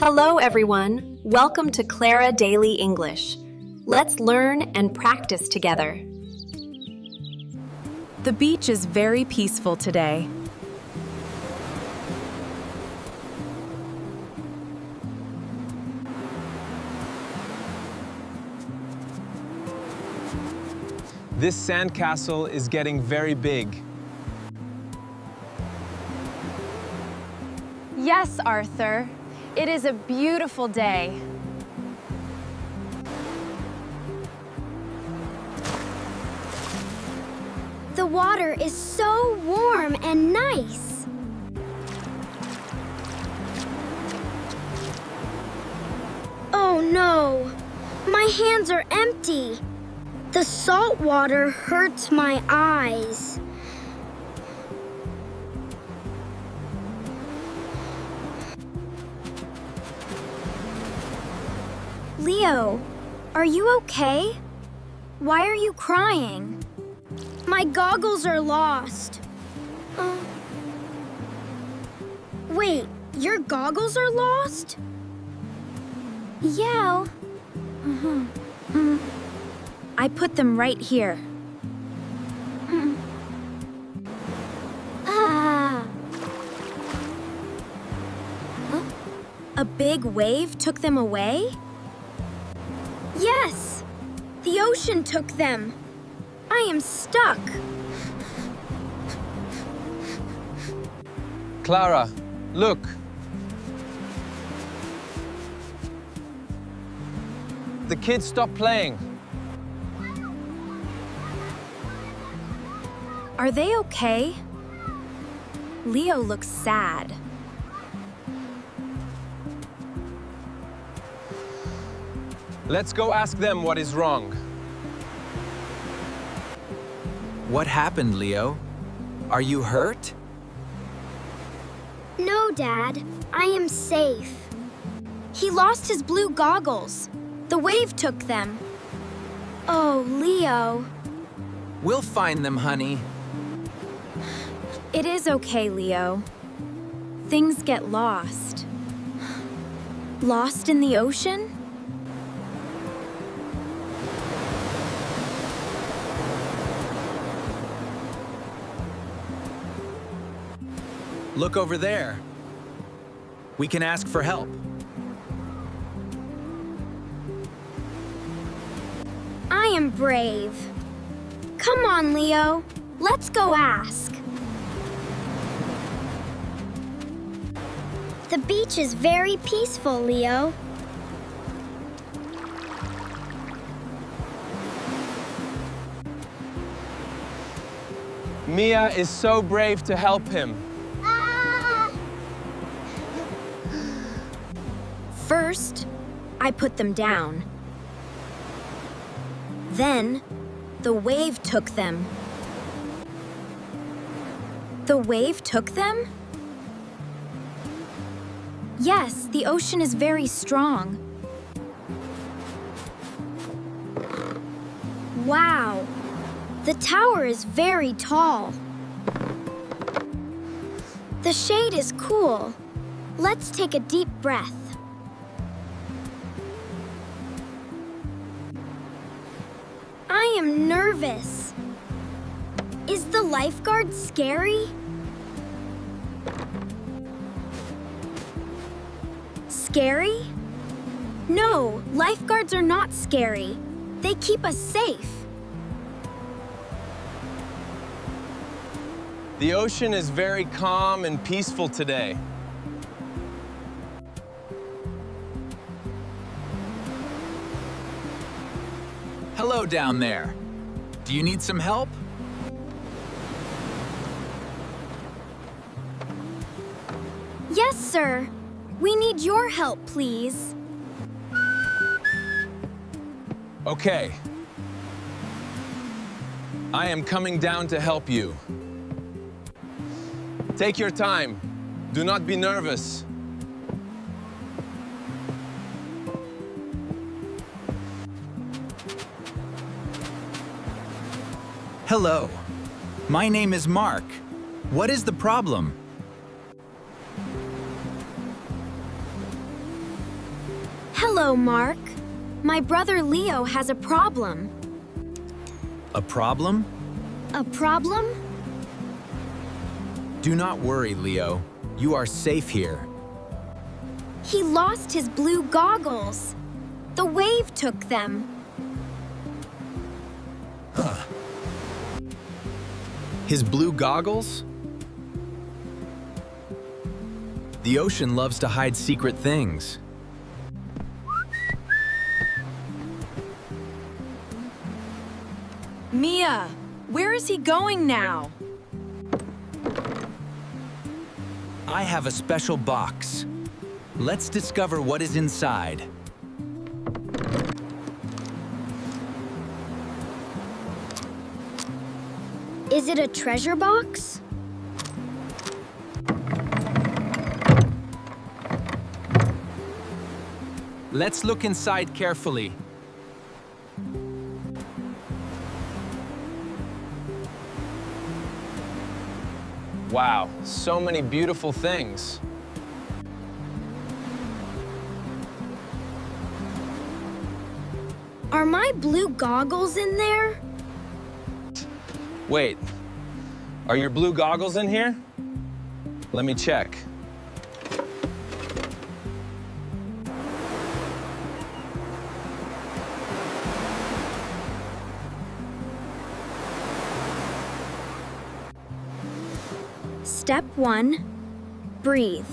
Hello, everyone. Welcome to Clara Daily English. Let's learn and practice together. The beach is very peaceful today. This sandcastle is getting very big. Yes, Arthur. It is a beautiful day. The water is so warm and nice. Oh no, my hands are empty. The salt water hurts my eyes. Leo, are you okay? Why are you crying? My goggles are lost. Wait, your goggles are lost? Yeah. I put them right here. A big wave took them away? Yes, the ocean took them. I am stuck. Clara, look. The kids stopped playing. Are they okay? Leo looks sad. Let's go ask them what is wrong. What happened, Leo? Are you hurt? No, Dad, I am safe. He lost his blue goggles. The wave took them. Oh, Leo. We'll find them, honey. It is okay, Leo. Things get lost. Lost in the ocean? Look over there. We can ask for help. I am brave. Come on, Leo. Let's go ask. The beach is very peaceful, Leo. Mia is so brave to help him. First, I put them down. Then, the wave took them. The wave took them? Yes, the ocean is very strong. Wow. The tower is very tall. The shade is cool. Let's take a deep breath. I am nervous. Is the lifeguard scary? Scary? No, lifeguards are not scary. They keep us safe. The ocean is very calm and peaceful today. Hello down there. Do you need some help? Yes, sir. We need your help, please. Okay. I am coming down to help you. Take your time. Do not be nervous. Hello. My name is Mark. What is the problem? Hello, Mark. My brother Leo has a problem. A problem? A problem? Do not worry, Leo. You are safe here. He lost his blue goggles. The wave took them. His blue goggles? The ocean loves to hide secret things. Mia, where is he going now? I have a special box. Let's discover what is inside. Is it a treasure box? Let's look inside carefully. Wow, so many beautiful things. Are my blue goggles in there? Wait, are your blue goggles in here? Let me check. Step 1, breathe.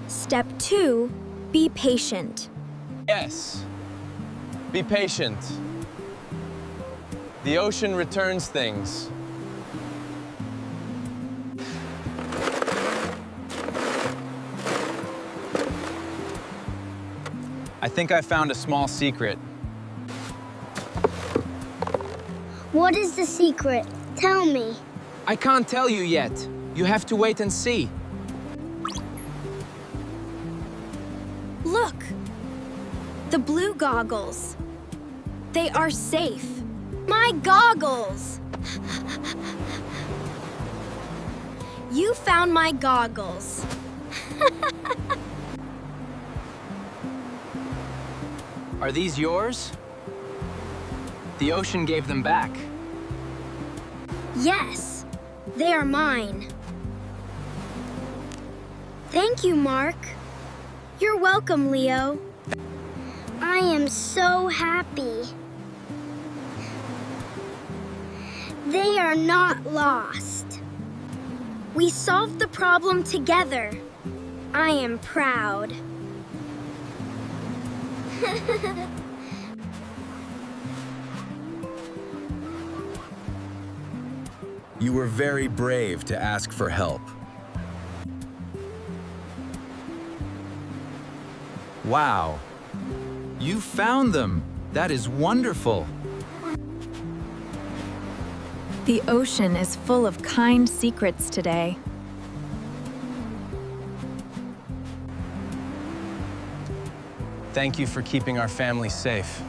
Step 2, be patient. Yes. Be patient. The ocean returns things. I think I found a small secret. What is the secret? Tell me. I can't tell you yet. You have to wait and see. Look! The blue goggles. They are safe. My goggles! You found my goggles. Are these yours? The ocean gave them back. Yes, they are mine. Thank you, Mark. You're welcome, Leo. I am so happy. They are not lost. We solved the problem together. I am proud. You were very brave to ask for help. Wow. You found them. That is wonderful. The ocean is full of kind secrets today. Thank you for keeping our family safe.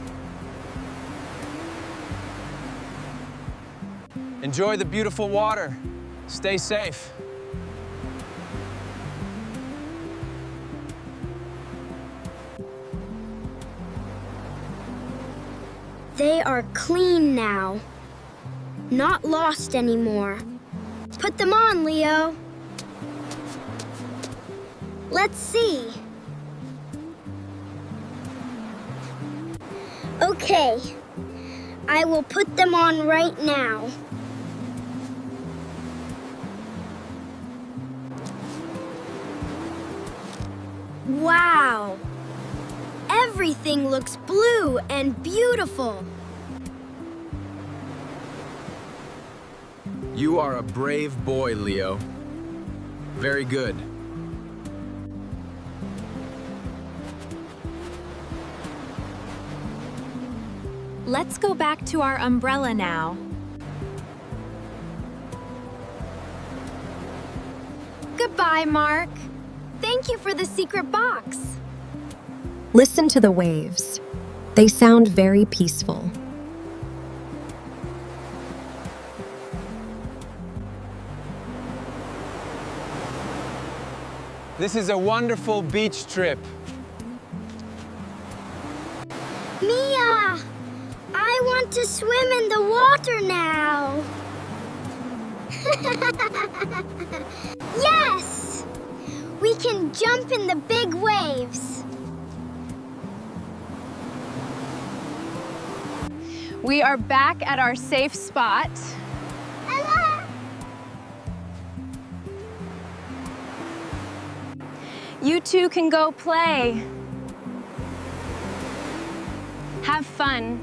Enjoy the beautiful water. Stay safe. They are clean now. Not lost anymore. Put them on, Leo. Let's see. Okay. I will put them on right now. Wow! Everything looks blue and beautiful. You are a brave boy, Leo. Very good. Let's go back to our umbrella now. Goodbye, Mark. Thank you for the secret box. Listen to the waves. They sound very peaceful. This is a wonderful beach trip. Mia! I want to swim in the water now. Yes! We can jump in the big waves. We are back at our safe spot. Ella! You two can go play. Have fun.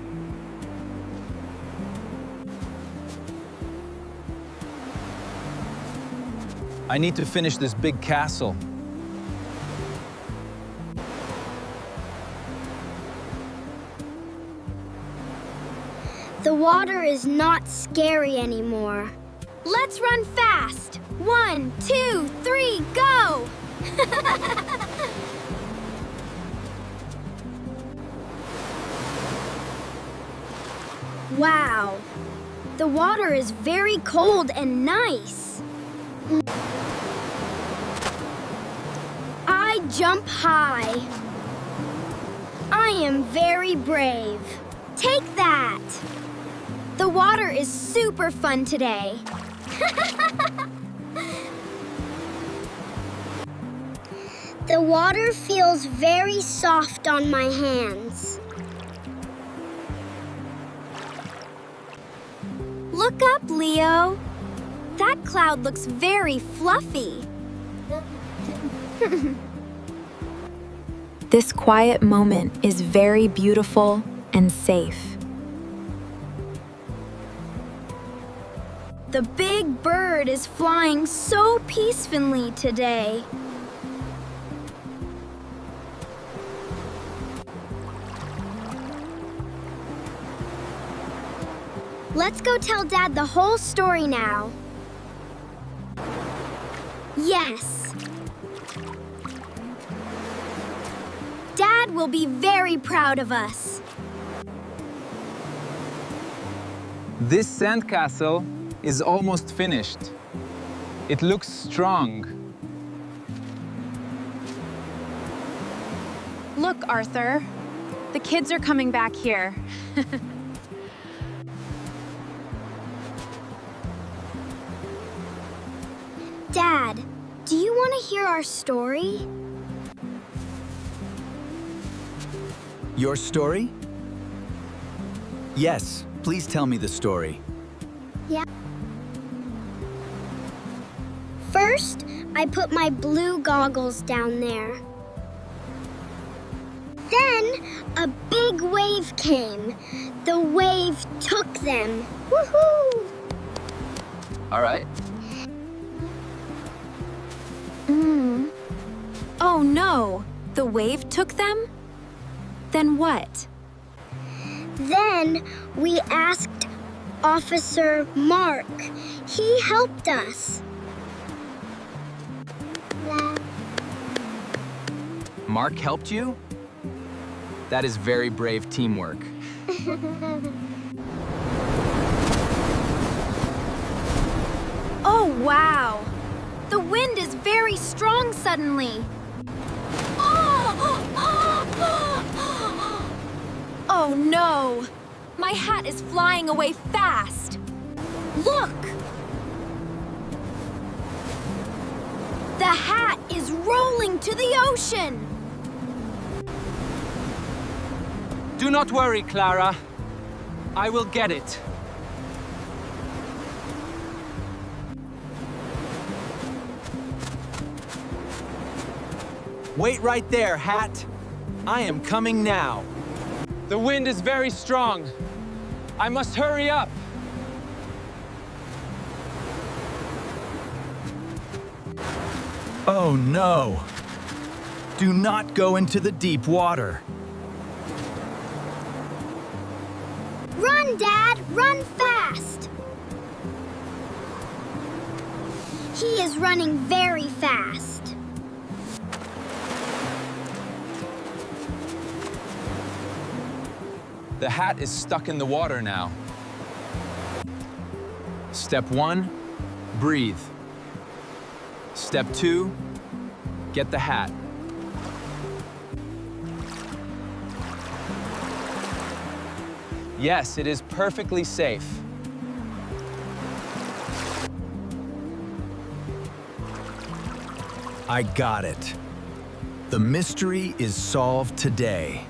I need to finish this big castle. The water is not scary anymore. Let's run fast. 1, 2, 3, go! Wow, the water is very cold and nice. I jump high. I am very brave. Take that! The water is super fun today. The water feels very soft on my hands. Look up, Leo. That cloud looks very fluffy. This quiet moment is very beautiful and safe. The big bird is flying so peacefully today. Let's go tell Dad the whole story now. Yes. Dad will be very proud of us. This sandcastle is almost finished. It looks strong. Look, Arthur. The kids are coming back here. Dad, do you want to hear our story? Your story? Yes, please tell me the story. Yeah. First, I put my blue goggles down there. Then, a big wave came. The wave took them. Woohoo! All right. Oh no! The wave took them? Then what? Then we asked Officer Mark. He helped us. Mark helped you? That is very brave teamwork. Oh, wow! The wind is very strong suddenly. Oh no! My hat is flying away fast! Look! The hat is rolling to the ocean. Do not worry, Clara. I will get it. Wait right there, Hat. I am coming now. The wind is very strong. I must hurry up. Oh no! Do not go into the deep water. Run, Dad! Run fast! He is running very fast. The hat is stuck in the water now. Step 1, breathe. Step 2, get the hat. Yes, it is perfectly safe. I got it. The mystery is solved today.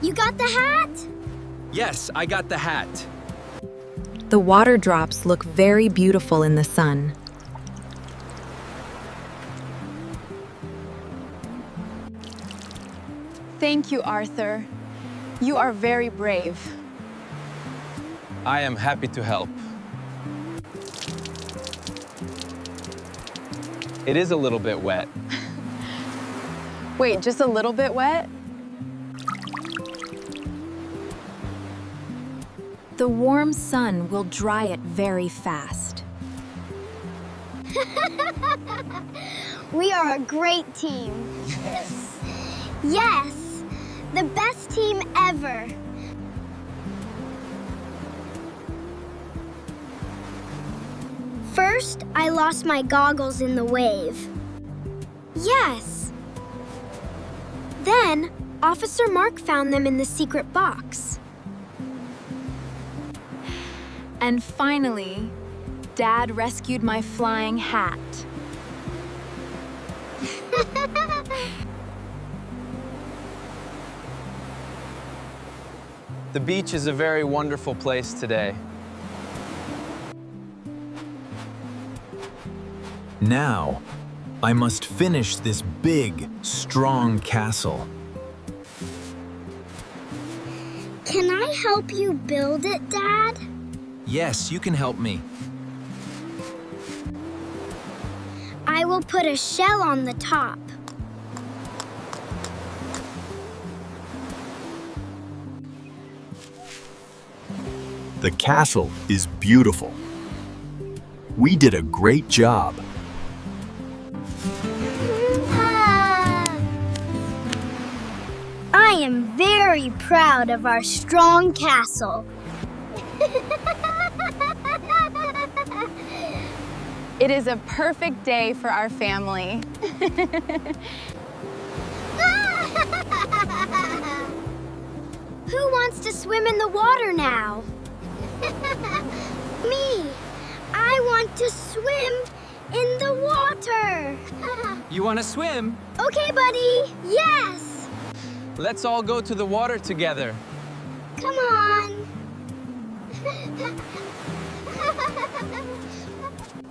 You got the hat? Yes, I got the hat. The water drops look very beautiful in the sun. Thank you, Arthur. You are very brave. I am happy to help. It is a little bit wet. Wait, just a little bit wet? The warm sun will dry it very fast. We are a great team. Yes. Yes, the best team ever. First, I lost my goggles in the wave. Yes. Then, Officer Mark found them in the secret box. And finally, Dad rescued my flying hat. The beach is a very wonderful place today. Now, I must finish this big, strong castle. Can I help you build it, Dad? Yes, you can help me. I will put a shell on the top. The castle is beautiful. We did a great job. I am very proud of our strong castle. It is a perfect day for our family. Who wants to swim in the water now? Me! I want to swim in the water! You want to swim? Okay, buddy! Yes! Let's all go to the water together. Come on!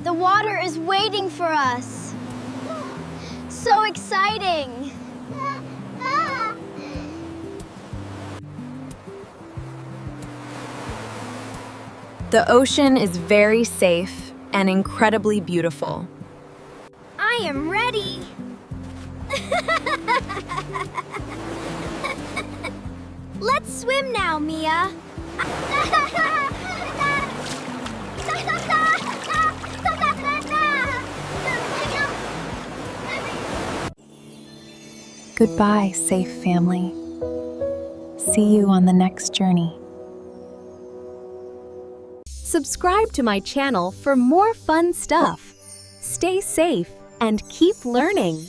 The water is waiting for us. So exciting! The ocean is very safe and incredibly beautiful. I am ready! Let's swim now, Mia! Goodbye, safe family. See you on the next journey. Subscribe to my channel for more fun stuff. Stay safe and keep learning.